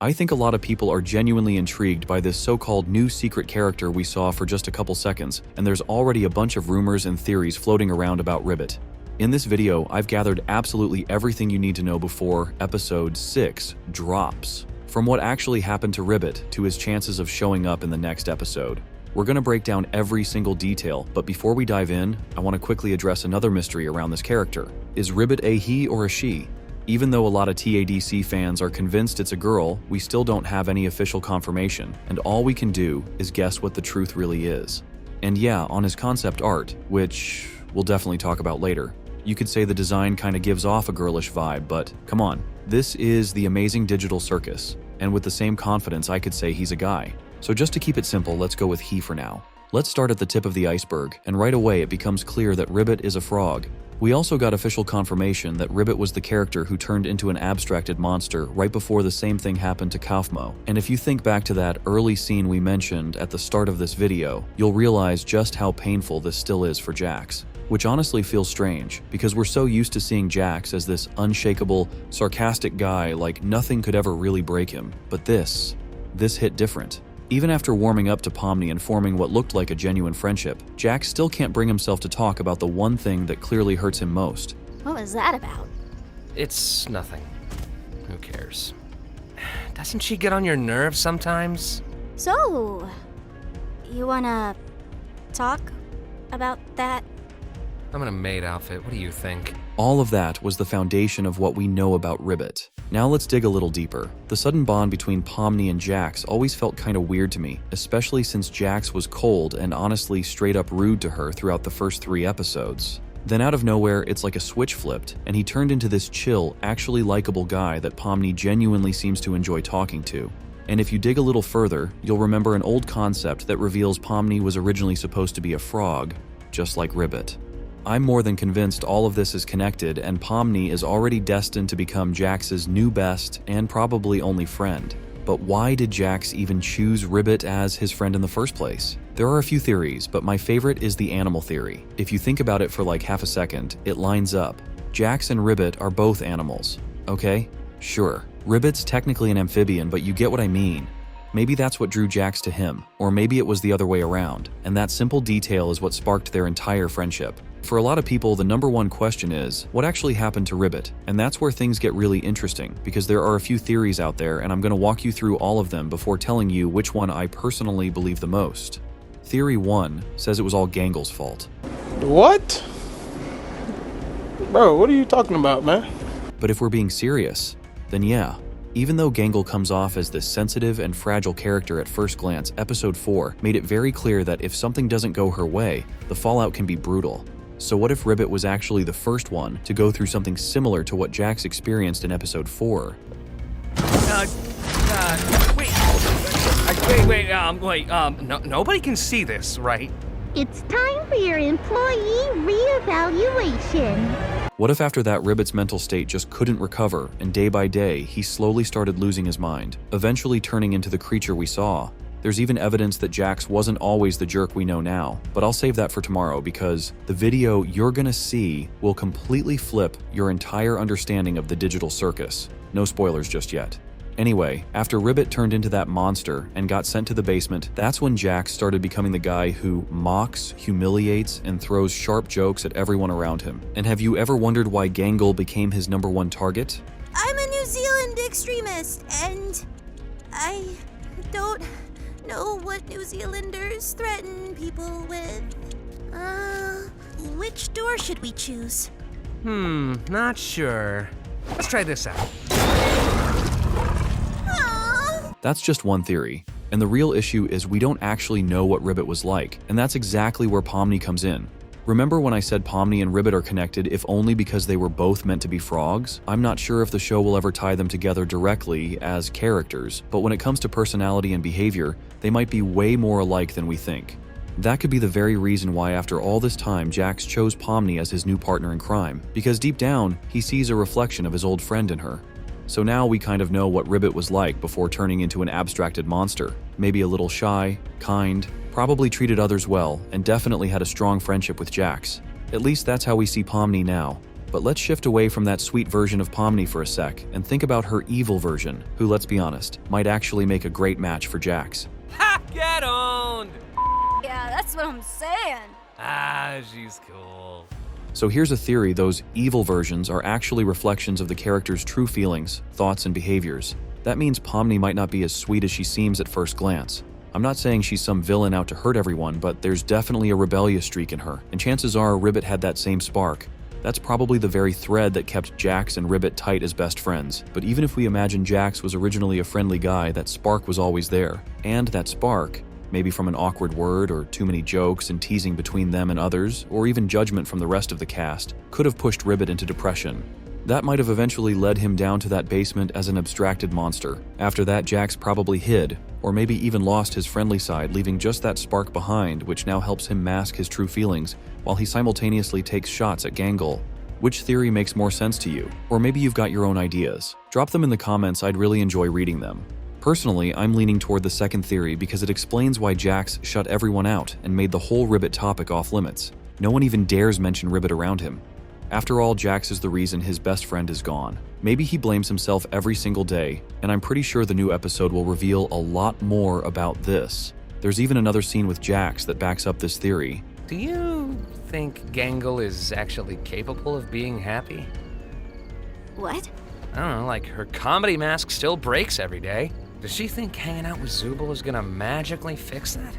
I think a lot of people are genuinely intrigued by this so-called new secret character we saw for just a couple seconds, and there's already a bunch of rumors and theories floating around about Ribbit. In this video, I've gathered absolutely everything you need to know before Episode 6 drops. From what actually happened to Ribbit to his chances of showing up in the next episode. We're going to break down every single detail, but before we dive in, I want to quickly address another mystery around this character. Is Ribbit a he or a she? Even though a lot of TADC fans are convinced it's a girl, we still don't have any official confirmation, and all we can do is guess what the truth really is. And yeah, on his concept art, which we'll definitely talk about later, you could say the design kind of gives off a girlish vibe, but come on. This is the amazing digital Circus, and with the same confidence I could say he's a guy. So just to keep it simple, let's go with he for now. Let's start at the tip of the iceberg, and right away it becomes clear that Ribbit is a frog. We also got official confirmation that Ribbit was the character who turned into an abstracted monster right before the same thing happened to Kaufmo. And if you think back to that early scene we mentioned at the start of this video, you'll realize just how painful this still is for Jax. Which honestly feels strange, because we're so used to seeing Jax as this unshakable, sarcastic guy like nothing could ever really break him. But this hit different. Even after warming up to Pomni and forming what looked like a genuine friendship, Jax still can't bring himself to talk about the one thing that clearly hurts him most. What was that about? It's nothing. Who cares? Doesn't she get on your nerves sometimes? So, you wanna talk about that? I'm in a maid outfit, what do you think? All of that was the foundation of what we know about Ribbit. Now let's dig a little deeper. The sudden bond between Pomni and Jax always felt kinda weird to me, especially since Jax was cold and honestly straight up rude to her throughout the first 3 episodes. Then out of nowhere, it's like a switch flipped, and he turned into this chill, actually likable guy that Pomni genuinely seems to enjoy talking to. And if you dig a little further, you'll remember an old concept that reveals Pomni was originally supposed to be a frog, just like Ribbit. I'm more than convinced all of this is connected, and Pomni is already destined to become Jax's new best and probably only friend. But why did Jax even choose Ribbit as his friend in the first place? There are a few theories, but my favorite is the animal theory. If you think about it for like half a second, it lines up. Jax and Ribbit are both animals, okay? Sure, Ribbit's technically an amphibian, but you get what I mean. Maybe that's what drew Jax to him, or maybe it was the other way around, and that simple detail is what sparked their entire friendship. For a lot of people, the number one question is, what actually happened to Ribbit? And that's where things get really interesting, because there are a few theories out there, and I'm going to walk you through all of them before telling you which one I personally believe the most. Theory 1 says it was all Gangle's fault. What? Bro, what are you talking about, man? But if we're being serious, then yeah. Even though Gangle comes off as this sensitive and fragile character at first glance, Episode 4 made it very clear that if something doesn't go her way, the fallout can be brutal. So what if Ribbit was actually the first one to go through something similar to what Jax experienced in Episode 4? Nobody can see this, right? It's time for your employee reevaluation. What if after that Ribbit's mental state just couldn't recover, and day by day, he slowly started losing his mind, eventually turning into the creature we saw? There's even evidence that Jax wasn't always the jerk we know now, but I'll save that for tomorrow because the video you're gonna see will completely flip your entire understanding of the digital Circus. No spoilers just yet. Anyway, after Ribbit turned into that monster and got sent to the basement, that's when Jax started becoming the guy who mocks, humiliates, and throws sharp jokes at everyone around him. And have you ever wondered why Gangle became his #1 target? I'm a New Zealand extremist, and I don't know what New Zealanders threaten people with. Which door should we choose? Not sure. Let's try this out. That's just one theory. And the real issue is we don't actually know what Ribbit was like, and that's exactly where Pomni comes in. Remember when I said Pomni and Ribbit are connected if only because they were both meant to be frogs? I'm not sure if the show will ever tie them together directly as characters, but when it comes to personality and behavior, they might be way more alike than we think. That could be the very reason why after all this time Jax chose Pomni as his new partner in crime, because deep down, he sees a reflection of his old friend in her. So now we kind of know what Ribbit was like before turning into an abstracted monster. Maybe a little shy, kind, probably treated others well, and definitely had a strong friendship with Jax. At least that's how we see Pomni now. But let's shift away from that sweet version of Pomni for a sec and think about her evil version, who, let's be honest, might actually make a great match for Jax. Ha! Get owned! Yeah, that's what I'm saying. Ah, she's cool. So here's a theory: those evil versions are actually reflections of the character's true feelings, thoughts, and behaviors. That means Pomni might not be as sweet as she seems at first glance. I'm not saying she's some villain out to hurt everyone, but there's definitely a rebellious streak in her, and chances are Ribbit had that same spark. That's probably the very thread that kept Jax and Ribbit tight as best friends. But even if we imagine Jax was originally a friendly guy, that spark was always there. And that spark, maybe from an awkward word or too many jokes and teasing between them and others, or even judgment from the rest of the cast, could have pushed Ribbit into depression. That might have eventually led him down to that basement as an abstracted monster. After that, Jax probably hid, or maybe even lost his friendly side, leaving just that spark behind, which now helps him mask his true feelings, while he simultaneously takes shots at Gangle. Which theory makes more sense to you? Or maybe you've got your own ideas. Drop them in the comments, I'd really enjoy reading them. Personally, I'm leaning toward the second theory because it explains why Jax shut everyone out and made the whole Ribbit topic off limits. No one even dares mention Ribbit around him. After all, Jax is the reason his best friend is gone. Maybe he blames himself every single day, and I'm pretty sure the new episode will reveal a lot more about this. There's even another scene with Jax that backs up this theory. Do you think Gangle is actually capable of being happy? What? I don't know, like her comedy mask still breaks every day. Does she think hanging out with Zooble is gonna magically fix that?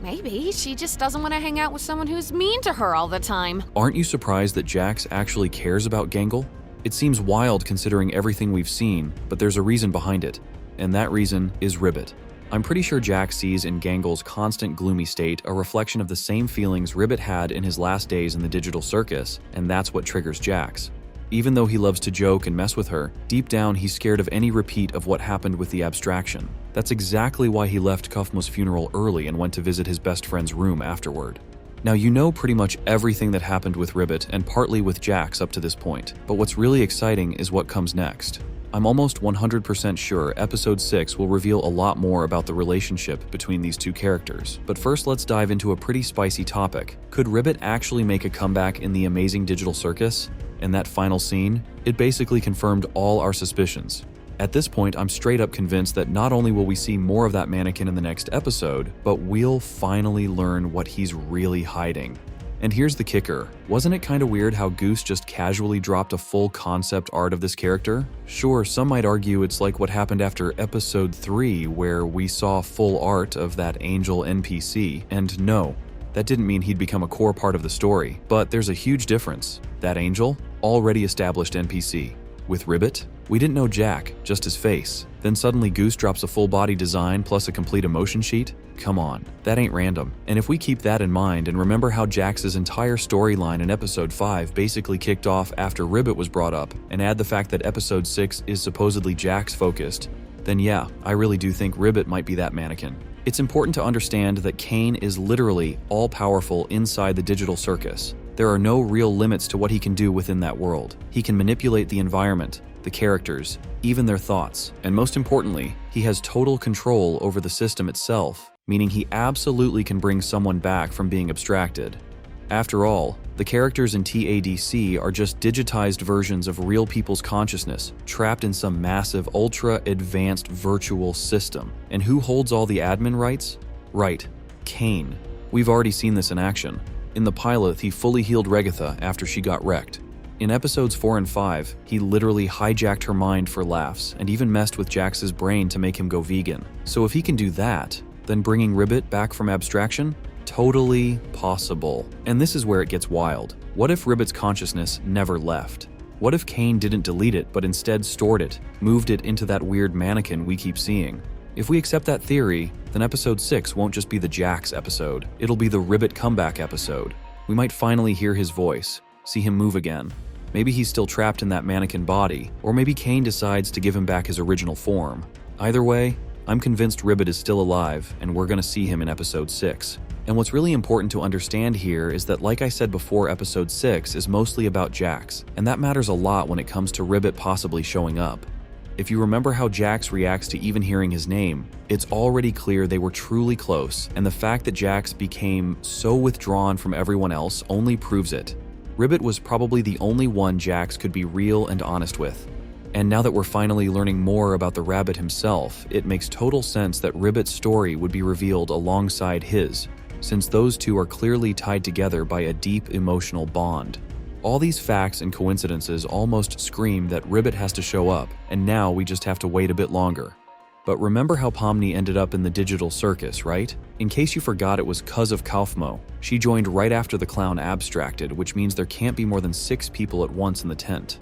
Maybe she just doesn't want to hang out with someone who's mean to her all the time. Aren't you surprised that Jax actually cares about Gangle? It seems wild considering everything we've seen, but there's a reason behind it, and that reason is Ribbit. I'm pretty sure Jax sees in Gangle's constant gloomy state a reflection of the same feelings Ribbit had in his last days in the digital circus, and that's what triggers Jax. Even though he loves to joke and mess with her, deep down he's scared of any repeat of what happened with the abstraction. That's exactly why he left Kufma's funeral early and went to visit his best friend's room afterward. Now you know pretty much everything that happened with Ribbit and partly with Jax up to this point, but what's really exciting is what comes next. I'm almost 100% sure episode 6 will reveal a lot more about the relationship between these two characters. But first, let's dive into a pretty spicy topic. Could Ribbit actually make a comeback in the amazing digital circus? In that final scene, it basically confirmed all our suspicions. At this point, I'm straight up convinced that not only will we see more of that mannequin in the next episode, but we'll finally learn what he's really hiding. And here's the kicker. Wasn't it kind of weird how Goose just casually dropped a full concept art of this character? Sure, some might argue it's like what happened after episode 3, where we saw full art of that angel NPC, and no, that didn't mean he'd become a core part of the story. But there's a huge difference. That angel, already established NPC. With Ribbit, we didn't know Jack, just his face. Then suddenly Goose drops a full body design plus a complete emotion sheet? Come on, that ain't random. And if we keep that in mind and remember how Jax's entire storyline in episode 5 basically kicked off after Ribbit was brought up, and add the fact that episode 6 is supposedly Jax focused, then yeah, I really do think Ribbit might be that mannequin. It's important to understand that Kane is literally all-powerful inside the digital circus. There are no real limits to what he can do within that world. He can manipulate the environment, the characters, even their thoughts. And most importantly, he has total control over the system itself, meaning he absolutely can bring someone back from being abstracted. After all, the characters in TADC are just digitized versions of real people's consciousness, trapped in some massive, ultra-advanced virtual system. And who holds all the admin rights? Right, Kane. We've already seen this in action. In the pilot, he fully healed Regatha after she got wrecked. In episodes 4 and 5, he literally hijacked her mind for laughs and even messed with Jax's brain to make him go vegan. So if he can do that, then bringing Ribbit back from abstraction? Totally possible. And this is where it gets wild. What if Ribbit's consciousness never left? What if Kane didn't delete it but instead stored it, moved it into that weird mannequin we keep seeing? If we accept that theory, then episode 6 won't just be the Jax episode, it'll be the Ribbit comeback episode. We might finally hear his voice, see him move again. Maybe he's still trapped in that mannequin body, or maybe Kane decides to give him back his original form. Either way, I'm convinced Ribbit is still alive, and we're gonna see him in episode 6. And what's really important to understand here is that, like I said before, episode 6 is mostly about Jax, and that matters a lot when it comes to Ribbit possibly showing up. If you remember how Jax reacts to even hearing his name, it's already clear they were truly close, and the fact that Jax became so withdrawn from everyone else only proves it. Ribbit was probably the only one Jax could be real and honest with. And now that we're finally learning more about the rabbit himself, it makes total sense that Ribbit's story would be revealed alongside his, since those two are clearly tied together by a deep emotional bond. All these facts and coincidences almost scream that Ribbit has to show up, and now we just have to wait a bit longer. But remember how Pomni ended up in the digital circus, right? In case you forgot, it was 'cause of Kaufmo. She joined right after the clown abstracted, which means there can't be more than 6 people at once in the tent.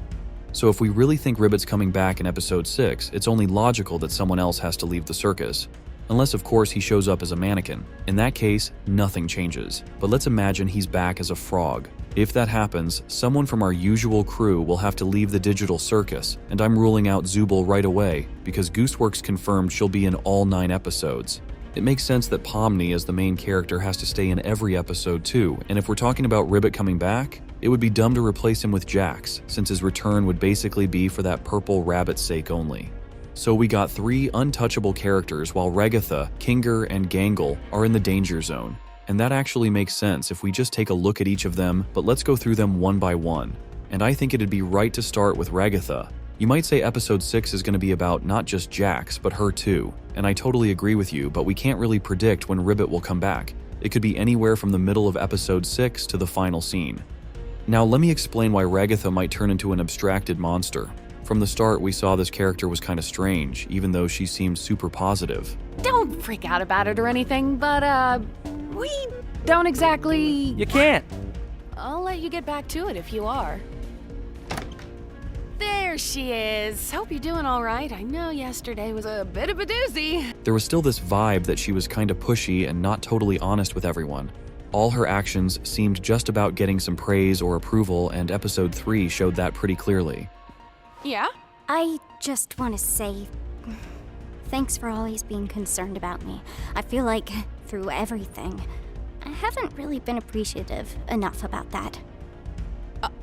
So if we really think Ribbit's coming back in episode 6, it's only logical that someone else has to leave the circus. Unless, of course, he shows up as a mannequin. In that case, nothing changes. But let's imagine he's back as a frog. If that happens, someone from our usual crew will have to leave the digital circus, and I'm ruling out Zooble right away, because Gooseworx confirmed she'll be in all 9 episodes. It makes sense that Pomni as the main character has to stay in every episode too, and if we're talking about Ribbit coming back, it would be dumb to replace him with Jax, since his return would basically be for that purple rabbit's sake only. So we got 3 untouchable characters while Regatha, Kinger, and Gangle are in the danger zone. And that actually makes sense if we just take a look at each of them, but let's go through them one by one. And I think it'd be right to start with Regatha. You might say episode 6 is going to be about not just Jax, but her too. And I totally agree with you, but we can't really predict when Ribbit will come back. It could be anywhere from the middle of episode 6 to the final scene. Now let me explain why Regatha might turn into an abstracted monster. From the start, we saw this character was kind of strange, even though she seemed super positive. Don't freak out about it or anything, but, we don't exactly... You can't. I'll let you get back to it if you are. There she is. Hope you're doing all right. I know yesterday was a bit of a doozy. There was still this vibe that she was kind of pushy and not totally honest with everyone. All her actions seemed just about getting some praise or approval, and episode 3 showed that pretty clearly. Yeah? I just want to say thanks for always being concerned about me. I feel like through everything, I haven't really been appreciative enough about that.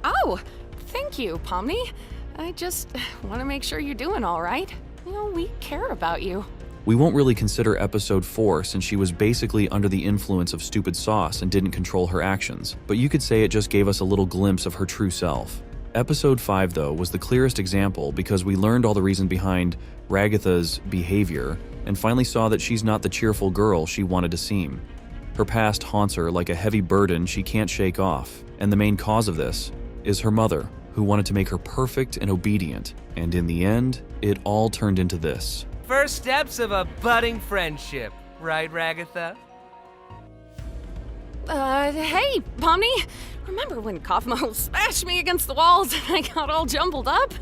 Oh, thank you, Pomni. I just want to make sure you're doing all right. You know, we care about you. We won't really consider episode 4 since she was basically under the influence of stupid sauce and didn't control her actions, but you could say it just gave us a little glimpse of her true self. Episode 5, though, was the clearest example because we learned all the reason behind Regatha's behavior and finally saw that she's not the cheerful girl she wanted to seem. Her past haunts her like a heavy burden she can't shake off, and the main cause of this is her mother, who wanted to make her perfect and obedient, and in the end, it all turned into this. First steps of a budding friendship, right, Regatha? Hey, Pomni. Remember when Kaufmo smashed me against the walls and I got all jumbled up?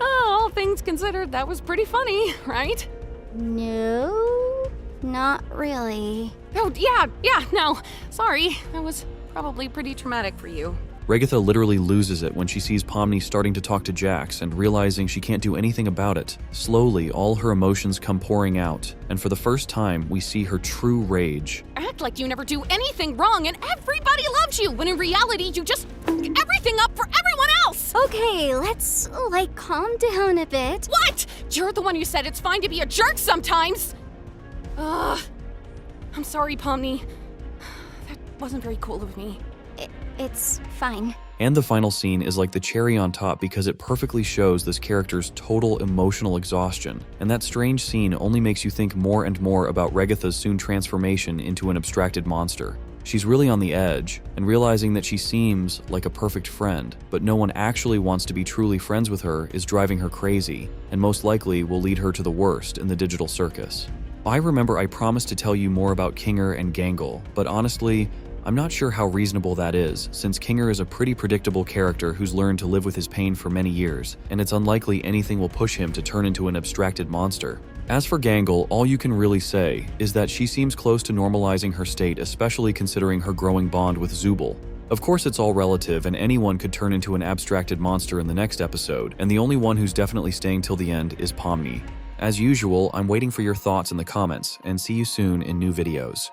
All things considered, that was pretty funny, right? No, not really. Oh, yeah, no. Sorry, that was probably pretty traumatic for you. Regatha literally loses it when she sees Pomni starting to talk to Jax and realizing she can't do anything about it. Slowly, all her emotions come pouring out, and for the first time, we see her true rage. Act like you never do anything wrong and everybody loves you, when in reality, you just fuck everything up for everyone else! Okay, let's, calm down a bit. What? You're the one who said it's fine to be a jerk sometimes! I'm sorry, Pomni. That wasn't very cool of me. It's fine. And the final scene is like the cherry on top because it perfectly shows this character's total emotional exhaustion. And that strange scene only makes you think more and more about Regatha's soon transformation into an abstracted monster. She's really on the edge, and realizing that she seems like a perfect friend, but no one actually wants to be truly friends with her is driving her crazy, and most likely will lead her to the worst in the digital circus. I remember I promised to tell you more about Kinger and Gangle, but honestly, I'm not sure how reasonable that is, since Kinger is a pretty predictable character who's learned to live with his pain for many years, and it's unlikely anything will push him to turn into an abstracted monster. As for Gangle, all you can really say is that she seems close to normalizing her state, especially considering her growing bond with Zooble. Of course, it's all relative, and anyone could turn into an abstracted monster in the next episode, and the only one who's definitely staying till the end is Pomni. As usual, I'm waiting for your thoughts in the comments, and see you soon in new videos.